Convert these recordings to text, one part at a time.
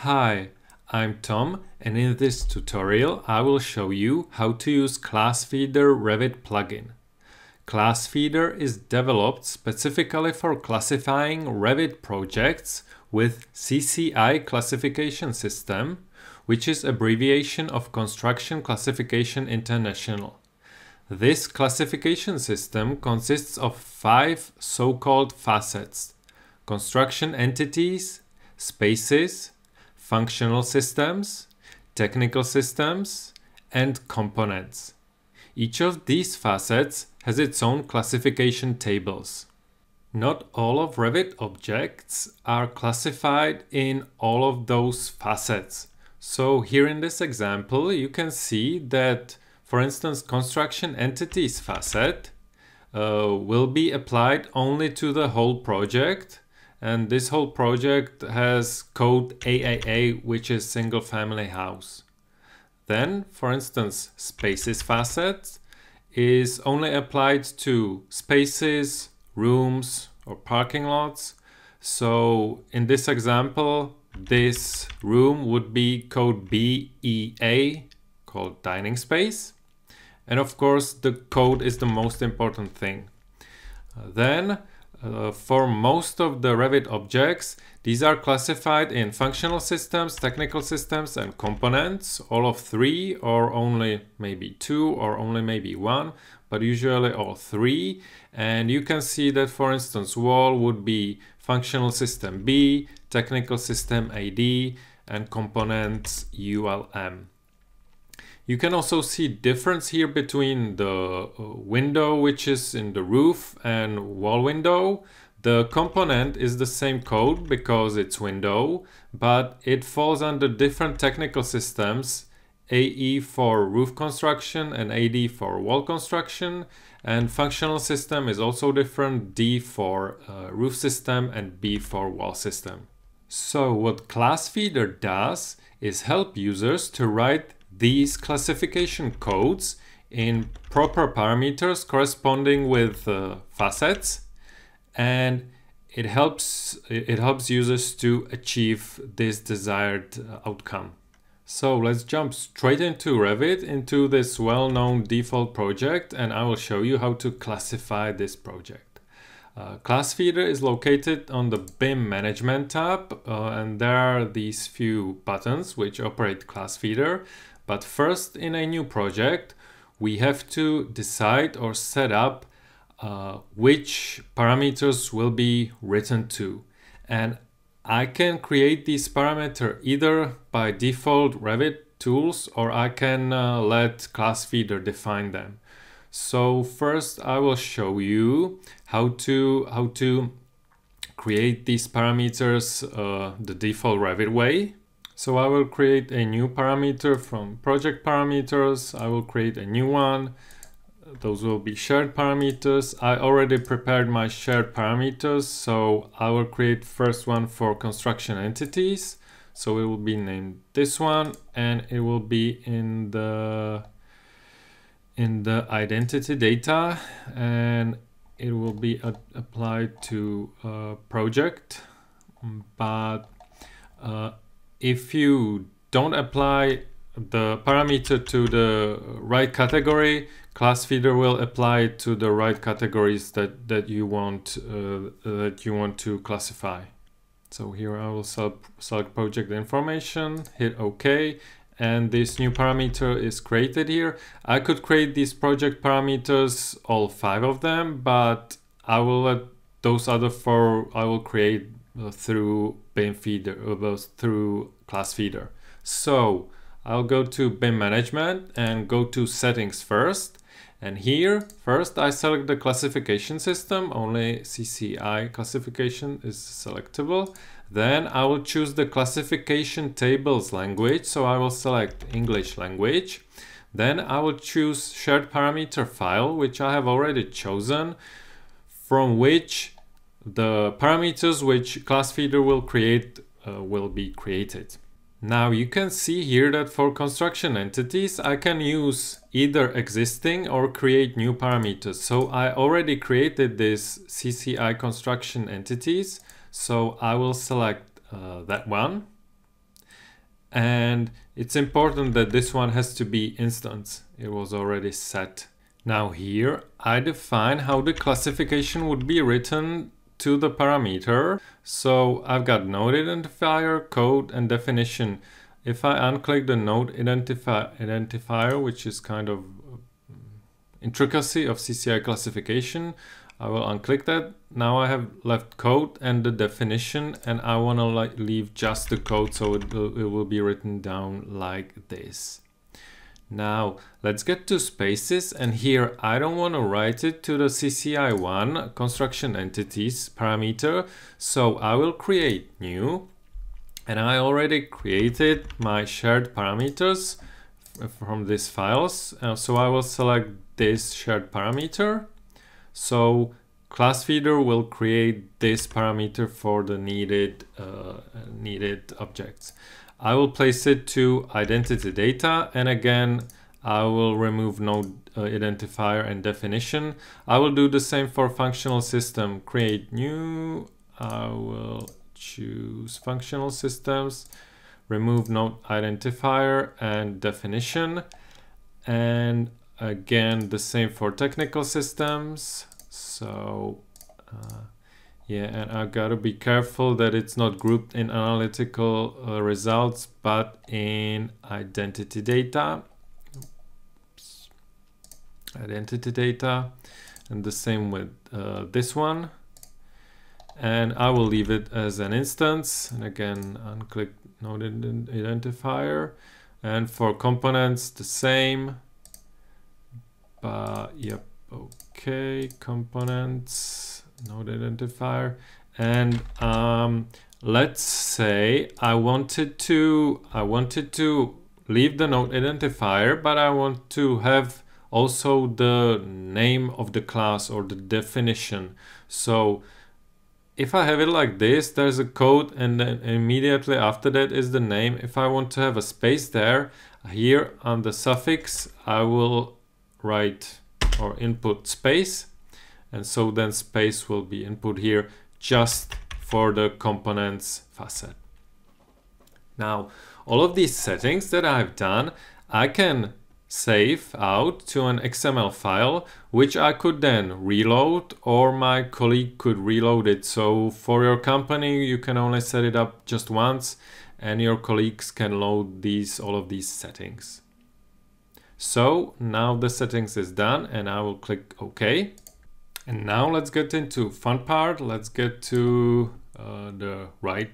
Hi, I'm Tom, and in this tutorial I will show you how to use ClassFeeder Revit plugin. ClassFeeder is developed specifically for classifying Revit projects with CCI classification system, which is abbreviation of Construction Classification International. This classification system consists of 5 so-called facets: construction entities, spaces, functional systems, technical systems, and components. Each of these facets has its own classification tables. Not all of Revit objects are classified in all of those facets. So here in this example, you can see that, for instance, construction entities facet will be applied only to the whole project. And this whole project has code AAA, which is single family house. Then, for instance, spaces facet is only applied to spaces, rooms, or parking lots. So in this example, this room would be code BEA, called dining space. And of course, the code is the most important thing. For most of the Revit objects, these are classified in functional systems, technical systems, and components, all of 3 or only maybe 2 or only maybe 1, but usually all 3. And you can see that, for instance, wall would be functional system B, technical system AD, and components ULM. You can also see difference here between the window, which is in the roof, and wall window. The component is the same code because it's window, but it falls under different technical systems: AE for roof construction and AD for wall construction. And functional system is also different: D for roof system and B for wall system. So what ClassFeeder does is help users to write these classification codes in proper parameters corresponding with facets, and it helps users to achieve this desired outcome. So let's jump straight into Revit, into this well-known default project, and I will show you how to classify this project. ClassFeeder is located on the BIM Management tab, and there are these few buttons which operate ClassFeeder. But first, in a new project, we have to decide or set up which parameters will be written to. And I can create these parameters either by default Revit tools, or I can let ClassFeeder define them. So first, I will show you how to create these parameters the default Revit way. So I will create a new parameter from project parameters. I will create a new one. Those will be shared parameters. I already prepared my shared parameters, so I will create first one for construction entities. So it will be named this one, and it will be in the identity data, and it will be applied to project. But if you don't apply the parameter to the right category, ClassFeeder will apply it to the right categories that you want to classify. So here I will select project information, hit OK, and this new parameter is created here. I could create these project parameters, all 5 of them, but I will let those other 4 I will create through BIM feeder, through ClassFeeder. So I'll go to BIM Management and go to Settings first. And here, first I select the classification system. Only CCI classification is selectable. Then I will choose the classification tables language. So I will select English language. Then I will choose shared parameter file, which I have already chosen, from which the parameters which ClassFeeder will create will be created. Now you can see here that for construction entities, I can use either existing or create new parameters. So I already created this CCI construction entities. So I will select that one. And it's important that this one has to be instance. It was already set. Now here I define how the classification would be written to the parameter. So I've got node identifier, code, and definition. If I unclick the node identifier, which is kind of intricacy of CCI classification, I will unclick that. Now I have left code and the definition, and I want to leave just the code, so it will be written down like this. Now let's get to spaces, and here I don't want to write it to the CCI1 construction entities parameter, so I will create new, and I already created my shared parameters from these files, so I will select this shared parameter. So class feeder will create this parameter for the needed objects. I will place it to identity data, and again I will remove node identifier and definition. I will do the same for functional system. Create new. I will choose functional systems, remove node identifier and definition, and again the same for technical systems. So yeah, and I gotta be careful that it's not grouped in analytical results, but in identity data. Oops. Identity data, and the same with this one. And I will leave it as an instance, and again unclick node identifier. And for components the same, but yep, okay, components, node identifier. And let's say I wanted to leave the node identifier, but I want to have also the name of the class or the definition. So if I have it like this, there's a code, and then immediately after that is the name. If I want to have a space there, here on the suffix I will write or input space, and so then space will be input here just for the components facet. Now all of these settings that I've done, I can save out to an XML file, which I could then reload, or my colleague could reload it. So for your company you can only set it up just once, and your colleagues can load all of these settings. So now the settings is done, and I will click OK. And now let's get into fun part. Let's get to the right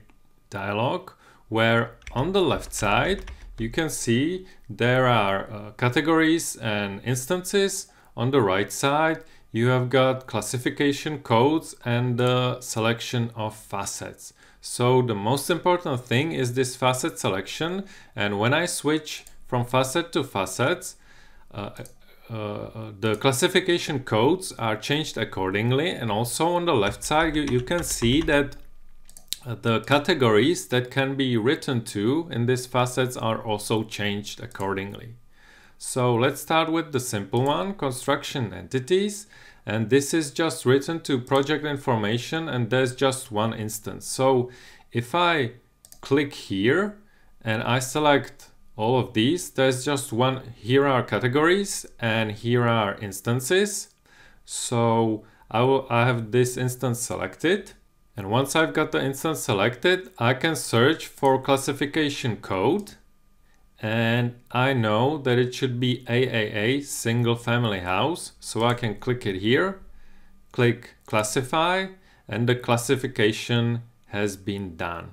dialog, where on the left side you can see there are categories and instances. On the right side you have got classification codes and the selection of facets. So the most important thing is this facet selection, and when I switch from facet to facets, the classification codes are changed accordingly. And also on the left side you can see that the categories that can be written to in these facets are also changed accordingly. So let's start with the simple one, construction entities, and this is just written to project information, and there's just one instance. So if I click here and I select all of these, there's just one. Here are categories and here are instances. So I have this instance selected, and once I've got the instance selected, I can search for classification code, and I know that it should be AAA, single family house. So I can click it here, click classify, and the classification has been done.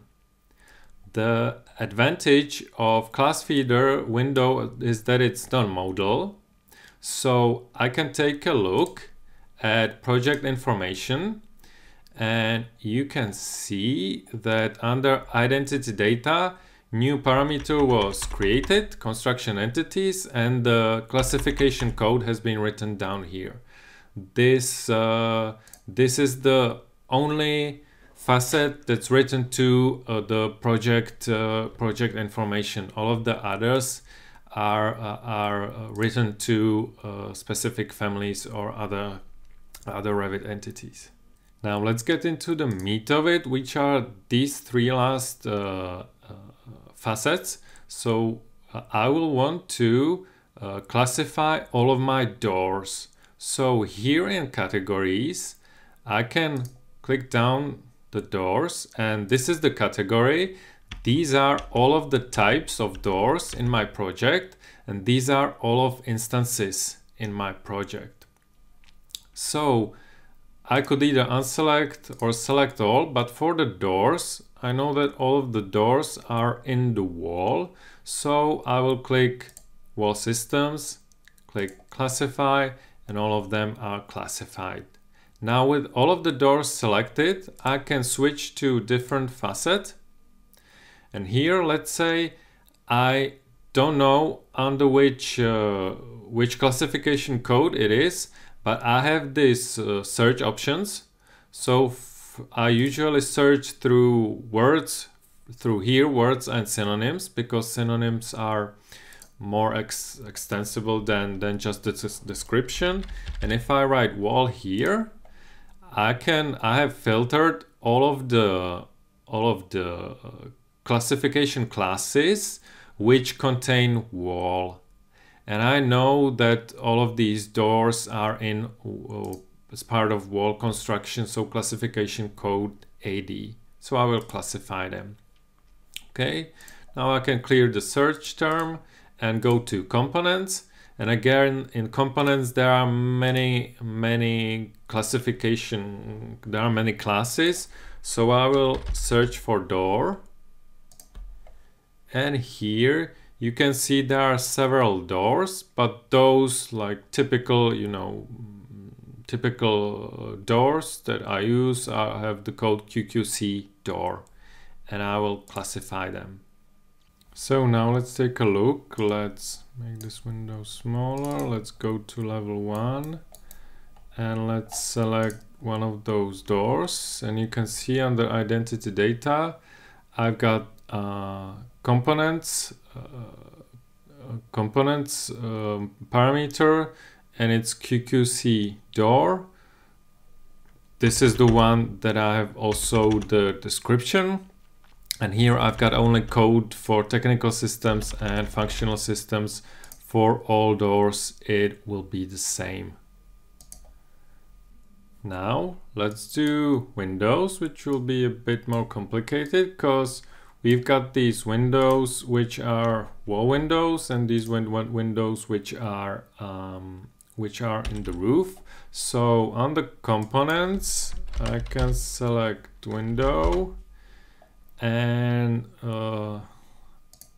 The advantage of class feeder window is that it's non-modal. So I can take a look at project information, and you can see that under identity data, new parameter was created, construction entities, and the classification code has been written down here. This is the only facet that's written to the project information. All of the others are written to specific families or other Revit entities. Now let's get into the meat of it, which are these three last facets. So I will want to classify all of my doors. So here in categories, I can click down the doors, and this is the category. These are all of the types of doors in my project, and these are all of instances in my project. So I could either unselect or select all, but for the doors, I know that all of the doors are in the wall. So I will click Wall Systems, click Classify, and all of them are classified. Now with all of the doors selected, I can switch to different facet. And here, let's say I don't know under which classification code it is, but I have these search options. So I usually search through words, words and synonyms, because synonyms are more extensible than just the description. And if I write wall here, I have filtered all of the classification classes which contain wall, and I know that all of these doors are in as part of wall construction, so classification code AD. So I will classify them. Okay, now I can clear the search term and go to components. And again, in components there are many classification, there are many classes. So I will search for door, and here you can see there are several doors, but those like typical, typical doors that I use have the code QQC door, and I will classify them. So now let's take a look. Let's make this window smaller. Let's go to level 1 and let's select one of those doors. And you can see under identity data, I've got components parameter, and it's QQC door. This is the one that I have also the description. And here I've got only code for technical systems and functional systems. For all doors, it will be the same. Now let's do windows, which will be a bit more complicated because we've got these windows which are wall windows, and these windows which are in the roof. So on the components, I can select window and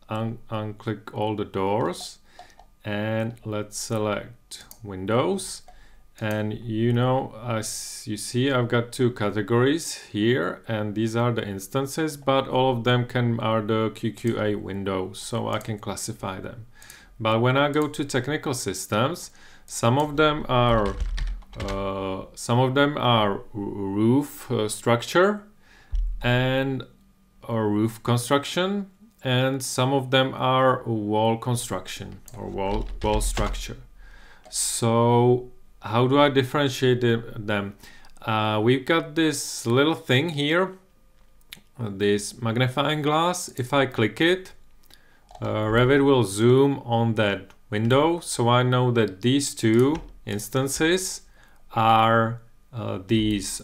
unclick all the doors, and let's select windows. And as you see, I've got two categories here, and these are the instances, but all of them are the QQA windows, so I can classify them. But when I go to technical systems, some of them are roof structure and roof construction, and some of them are wall construction or wall structure. So how do I differentiate them? We've got this little thing here, this magnifying glass. If I click it, Revit will zoom on that window, so I know that these two instances are these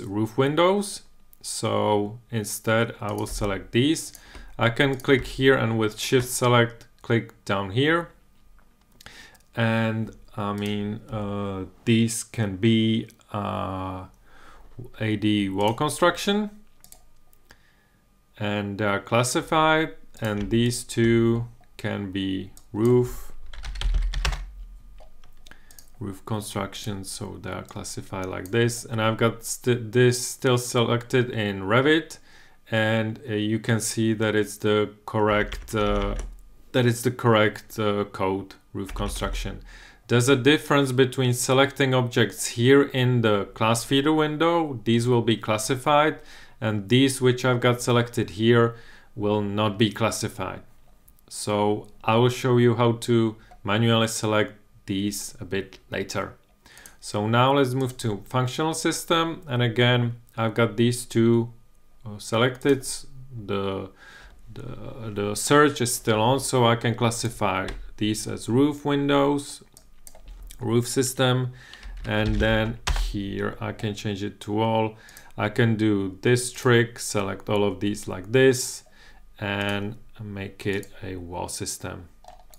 roof windows. So instead I will select these. I can click here and with shift select click down here, and these can be AD wall construction, and they are classified, and these two can be roof construction, so they are classified like this. And I've got this still selected in Revit, and you can see that it's the correct code, roof construction. There's a difference between selecting objects here in the class feeder window, these will be classified, and these which I've got selected here will not be classified. So I will show you how to manually select these a bit later. So now let's move to functional system, and again I've got these two selected. The search is still on, so I can classify these as roof windows, roof system, and then here I can change it to all. I can do this trick, select all of these like this, and make it a wall system.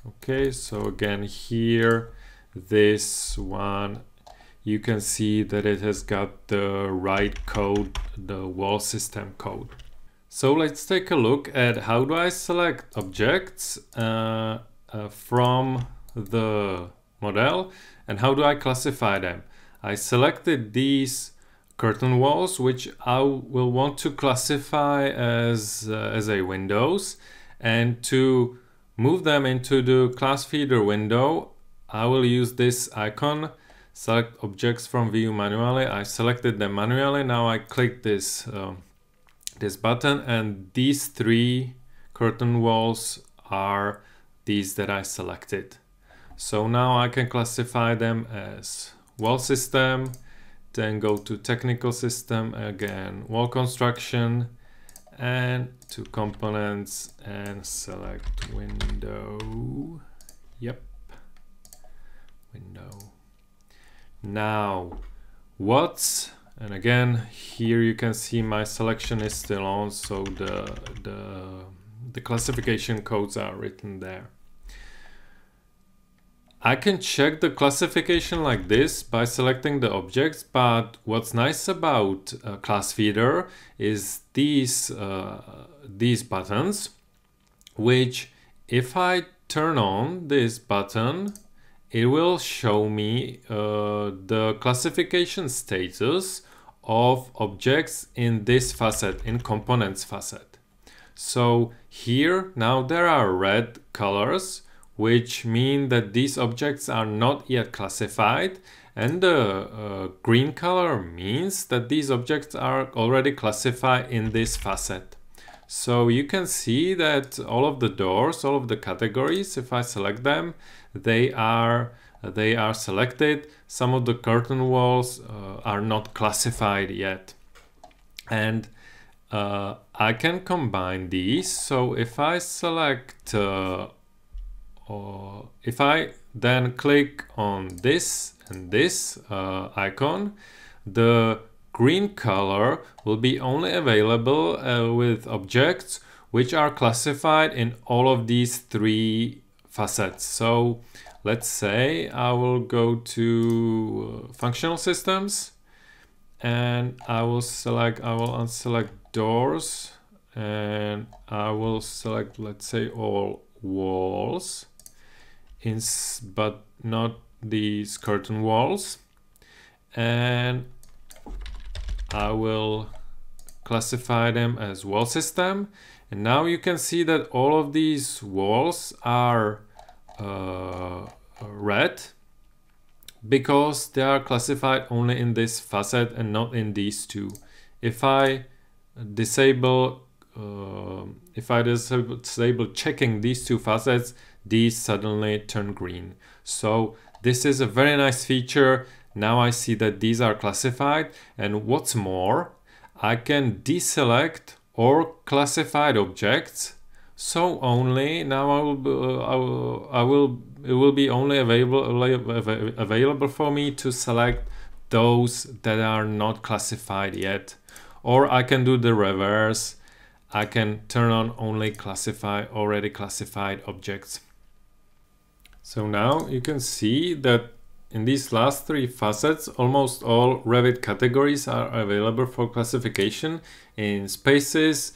Okay, so again here, this one, you can see that it has got the right code, the wall system code. So let's take a look at how do I select objects from the model and how do I classify them. I selected these curtain walls, which I will want to classify as a windows, and to move them into the class feeder window, I will use this icon, select objects from view manually. I selected them manually. Now I click this this button, and these three curtain walls are these that I selected. So now I can classify them as wall system, then go to technical system, again wall construction, and to components and select window. Yep, window. Now and again here you can see my selection is still on, so the classification codes are written there. I can check the classification like this by selecting the objects, but what's nice about class feeder is these buttons, which if I turn on this button, it will show me the classification status of objects in this facet, in components facet. So here now there are red colors, which mean that these objects are not yet classified, and the green color means that these objects are already classified in this facet. So you can see that all of the doors, all of the categories, if I select them, they are selected. Some of the curtain walls are not classified yet, and I can combine these. So if I select if I then click on this and this icon, the green color will be only available with objects which are classified in all of these three facets. So let's say I will go to functional systems, and I will unselect doors, and I will select, let's say, all walls, but not these curtain walls, and I will classify them as wall system. And now you can see that all of these walls are red because they are classified only in this facet and not in these two. If I disable checking these two facets, these suddenly turn green. So this is a very nice feature. Now I see that these are classified, and what's more, I can deselect or classified objects. So only now it will be only available for me to select those that are not classified yet. Or I can do the reverse. I can turn on only already classified objects. So now you can see that in these last three facets, almost all Revit categories are available for classification. In spaces,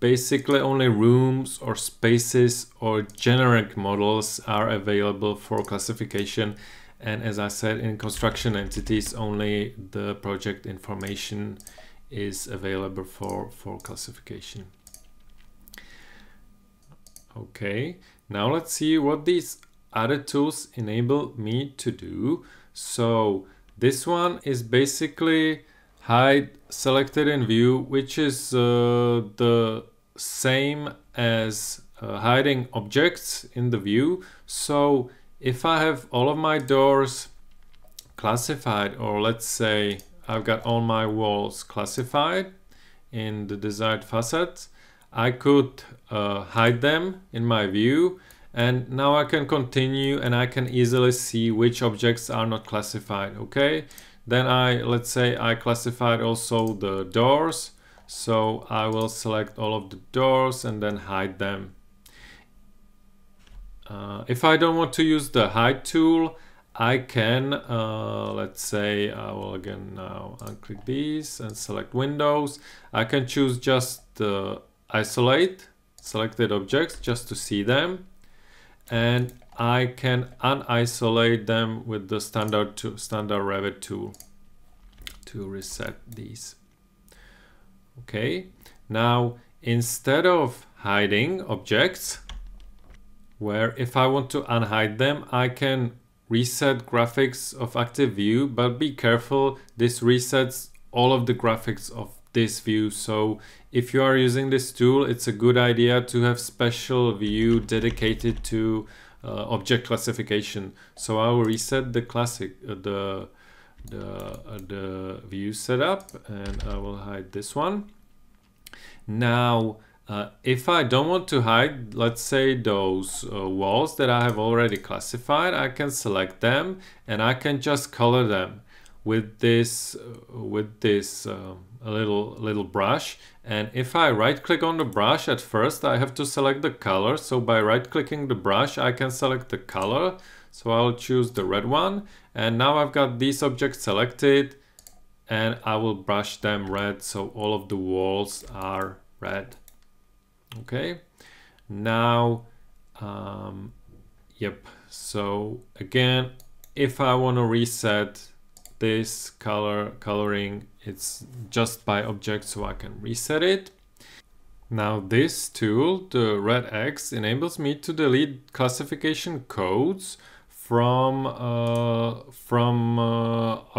basically only rooms or spaces or generic models are available for classification. And as I said, in construction entities, only the project information is available for classification. Okay, now let's see what these other tools enable me to do. So this one is basically hide selected in view, which is the same as hiding objects in the view. So if I have all of my doors classified, or let's say I've got all my walls classified in the desired facets, I could hide them in my view, and now I can continue and I can easily see which objects are not classified. Okay, then let's say I classified also the doors, so I will select all of the doors and then hide them. If I don't want to use the hide tool, I can, let's say I will again now unclick these and select windows. I can choose just isolate selected objects just to see them, and I can unisolate them with the standard Revit tool to reset these. Okay, now instead of hiding objects, where if I want to unhide them, I can reset graphics of active view, but be careful, this resets all of the graphics of this view. So if you are using this tool, it's a good idea to have special view dedicated to object classification. So I will reset the the view setup, and I will hide this one. Now if I don't want to hide, let's say those walls that I have already classified, I can select them and I can just color them with this little brush. And if I right click on the brush, at first I have to select the color. So by right clicking the brush, I can select the color. So I'll choose the red one, and now I've got these objects selected, and I will brush them red so all of the walls are red. Okay, now yep, so again, if I want to reset this coloring, it's just by object, so I can reset it. Now this tool, the red X, enables me to delete classification codes from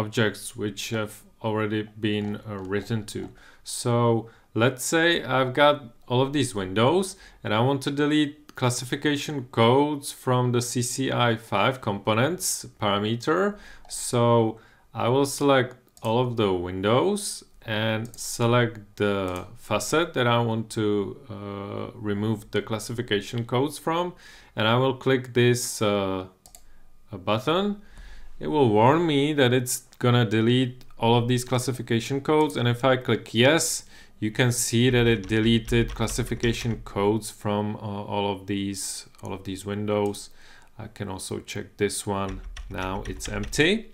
objects which have already been written to. So let's say I've got all of these windows and I want to delete classification codes from the CCI 5 components parameter. So I will select all of the windows and select the facet that I want to remove the classification codes from, and I will click this button. It will warn me that it's gonna delete all of these classification codes, and if I click yes, you can see that it deleted classification codes from all of these windows. I can also check this one. Now it's empty.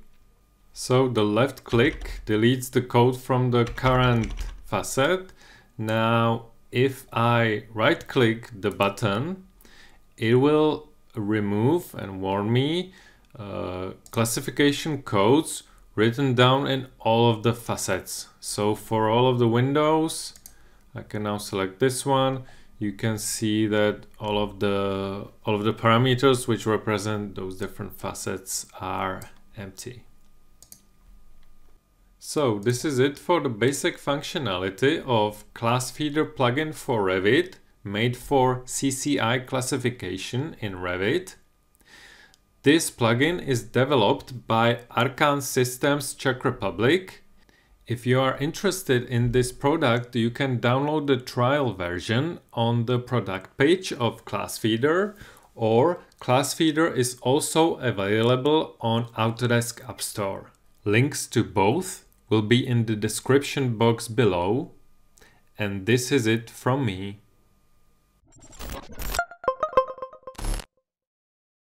So the left click deletes the code from the current facet. Now if I right click the button, it will remove and warn me classification codes written down in all of the facets. So for all of the windows, I can now select this one. You can see that all of the parameters which represent those different facets are empty. So this is it for the basic functionality of Class Feeder plugin for Revit, made for CCI classification in Revit. This plugin is developed by Arkance Systems Czech Republic. If you are interested in this product, you can download the trial version on the product page of Class Feeder, or Class Feeder is also available on Autodesk App Store. Links to both will be in the description box below. And this is it from me.